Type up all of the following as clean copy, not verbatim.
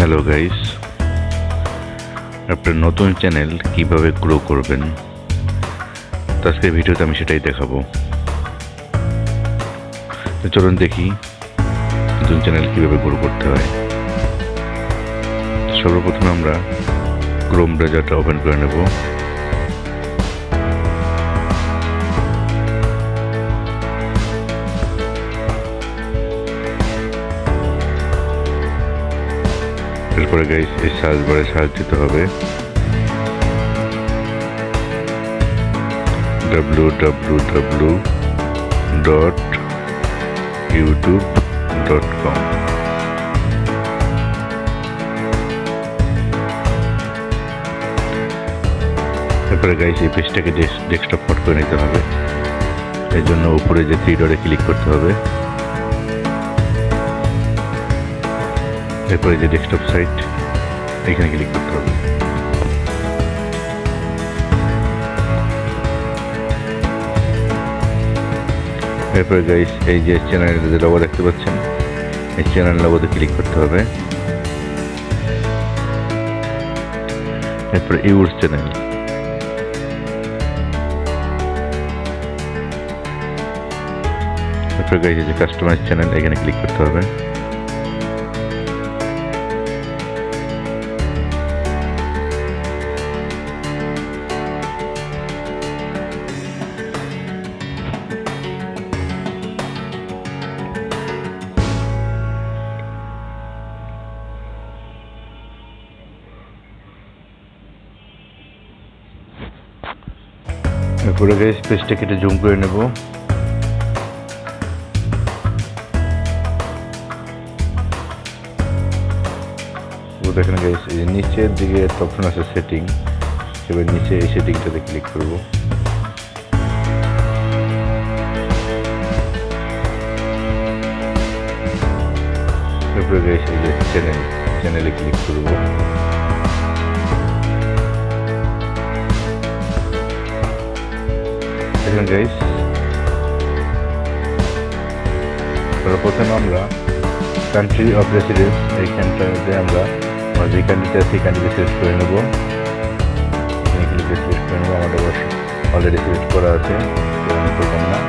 Hello guys, আপনার নতুন channel কিভাবে গ্রো করবেন তো আজকের ভিডিওতে আমি সেটাই দেখাবো। তো চলুন দেখি নতুন চ্যানেল কিভাবে গ্রো করতে হয়। সর্বপ্রথমে আমরা ক্রোম ব্রাউজারটা ওপেন করে নেব। এরপরে গাইস এই সার্চ বারে সার্চ দিতে হবে www.youtube.com। এরপরে গাইস এই পেজটাকে ডেস্কটপ মোড করে নিতে হবে। এর জন্য উপরে যে থ্রি ডটে ক্লিক করতে হবে। এরপরে যে ডেস্কটপ সাইট এখানে ক্লিক করতে হবে। এরপরে গাইস এই যে চ্যানেলের যে লোগো দেখতে পাচ্ছেন এই চ্যানেল লোগোতে ক্লিক করতে হবে। এরপরে ইউর চ্যানেল, এরপরে গাইস এই যে কাস্টমাইজ চ্যানেল এখানে ক্লিক করতে হবে। এরপরে গাইস পেজটা কেটে জুম করে নেব। দেখেন গাইস এই যে নিচের দিকে একটা অপশন আছে সেটিং, এবার নিচে এই সেটিংটাতে ক্লিক করব। এরপরে গাইস এই যে চ্যানেলে ক্লিক করব। দেখেন গাইস প্রথমে আমরা কান্ট্রি অফ রেসিডেন্স এইখানটাতে আমরা যে কান্ট্রিতে আছি কান্ট্রিতে সিলেক্ট করে নেব। এখানে ক্লিকে সিলেক্ট করে নেব, আমাদের অলরেডি সিলেক্ট করা আছে করবেন না।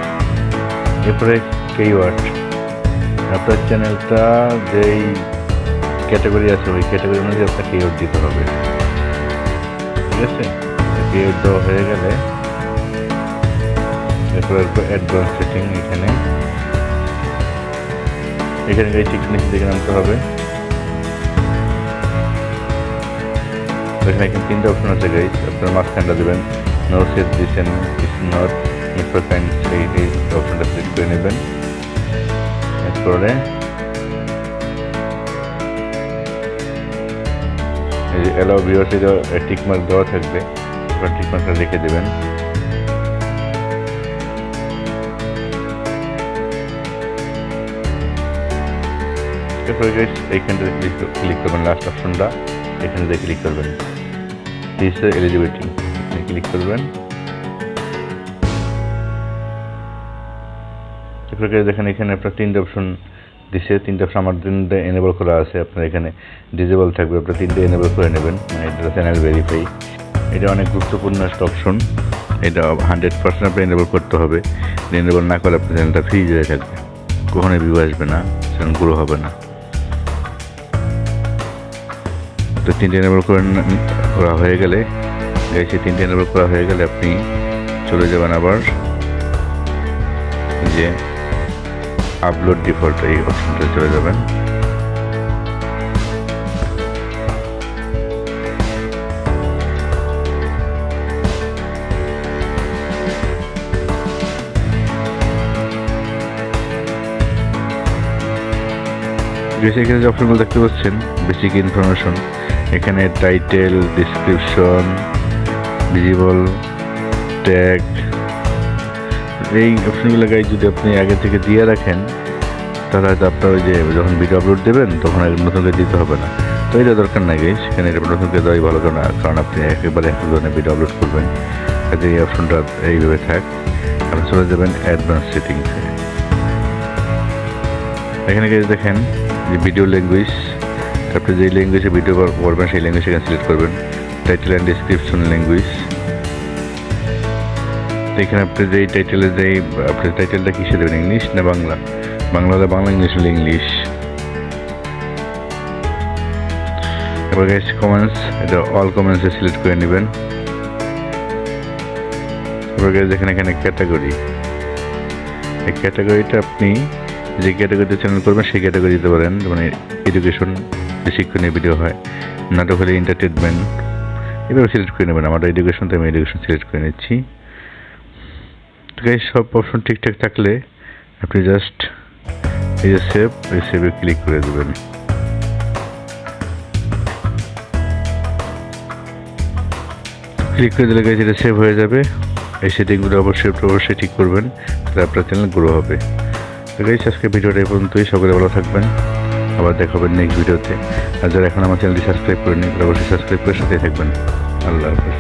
এরপরে কিওয়ার্ড, আপনার চ্যানেলটা যেই ক্যাটাগরি আছে ওই ক্যাটাগরি অনুযায়ী আপনার কিওয়ার্ড দিতে হবে, ঠিক আছে? কিওয়ার্ড দেওয়া হয়ে গেলে এরপর অ্যাডভান্স সেটিং এখানে গাইস ঠিক নিচে দিকে নামতে হবে। এখানে তিনটা অপশন আছে গাইস, আপনার মাঝখানটা দেবেন no set this end is not important, এই অপশনটা সিলেক্ট করে নেবেন। এরপরে এই যে অ্যালাউ ভিউয়ার্স টিক মার্ক দেওয়া থাকবে, টিক মার্কটা রেখে দেবেন। এরপরে গাইস এইখানটাতে ক্লিক করবেন, লাস্ট অপশনটা এখানে দিয়ে ক্লিক করবেন, ফিচার এলিজিবিলিটি এখানে ক্লিক করবেন। এরপরে দেখেন এখানে আপনার তিনটে অপশন দিছে, তিনটে অপশন আমার তিনটে এনেবল করা আছে, আপনার এখানে ডিজেবল থাকবে, আপনার তিনটে এনেবল করে নেবেন। মানে এটা চ্যানেল ভেরিফাই, এটা অনেক গুরুত্বপূর্ণ একটা অপশন, এটা 100% আপনি এনেবল করতে হবে। এনেবল না করলে আপনার চ্যানেলটা ফ্রিজ হয়ে থাকবে, কখনোই ভিউ আসবে না, চ্যানেল গ্রো হবে না। তো তিনটে এনেবল করা হয়ে গেলে সেই তিনটে এনেবল করা হয়ে গেলে আপনি চলে যাবেন আবার যে আপলোড ডিফল্ট এই অপশনটা চলে যাবেন। এখানে যে অপশনগুলো দেখতে পাচ্ছেন বেসিক ইনফরমেশন, এখানে টাইটেল, ডিসক্রিপশন, ভিজিবল, ট্যাগ, এই অপশনগুলো গাইজ যদি আপনি আগে থেকে দিয়ে রাখেন তাহলে হয়তো আপনার ওই যে যখন ভিডিও আপলোড দেবেন তখন নতুন করে দিতে হবে না। তো এটা দরকার নাই গাইজ, সেখানে এটা নতুন করে দেওয়াই ভালো, কারণ আপনি একেবারে এক ধরনের ভিডিও আপলোড করবেন। কাজে এই অপশনটা এইভাবে থাক। আপনি চলে যাবেন অ্যাডভান্স সেটিংসে। এখানে গাইজ দেখেন যে ভিডিও ল্যাঙ্গুয়েজ আপনি যে ল্যাঙ্গুয়েজে ভিডিও করবেন সেই ল্যাঙ্গুয়েজ এখানে সিলেক্ট করবেন। টাইটেল অ্যান্ড ডিসক্রিপশন ল্যাঙ্গুয়েজ, এখানে আপনি যেই টাইটেলে যেই আপনি টাইটেলটা কিসে দেবেন, ইংলিশ না বাংলা? বাংলা হলে বাংলা, ইংলিশ হলে ইংলিশ। এবার গাইস কমেন্টস, এটা অল কমেন্টসে সিলেক্ট করে নেবেন। এবার গাইস দেখেন এখানে ক্যাটাগরি, এই ক্যাটাগরিটা আপনি যে ক্যাটাগরিতে চ্যানেল করবেন সেই ক্যাটাগরি দিতে পারেন, মানে এডুকেশন, শিক্ষণীয় ভিডিও হয়, নাটক হলে এন্টারটেনমেন্ট, এভাবে সিলেক্ট করে নেবেন। আমার এডুকেশন, তো আমি এডুকেশন সিলেক্ট করে নিচ্ছি। তো গাইস সব অপশন ঠিকঠাক থাকলে আপনি জাস্ট এই যে সেভ, এই সেভে ক্লিক করে দেবেন। ক্লিক করে দিলে গাইস এটা সেভ হয়ে যাবে। এই সেটিংগুলো অবশ্যই ঠিক করবেন, তাহলে আপনার চ্যানেল গ্রো হবে। তো গাইস আজকে ভিডিওটা এই পর্যন্তই। সকলে ভালো থাকবেন, আবার দেখা হবে নেক্সট ভিডিওতে। আর যারা এখন আমার চ্যানেলটি সাবস্ক্রাইব করেনি, অবশ্যই সাবস্ক্রাইব করে সাথে থাকবেন। আল্লাহ হাফেজ।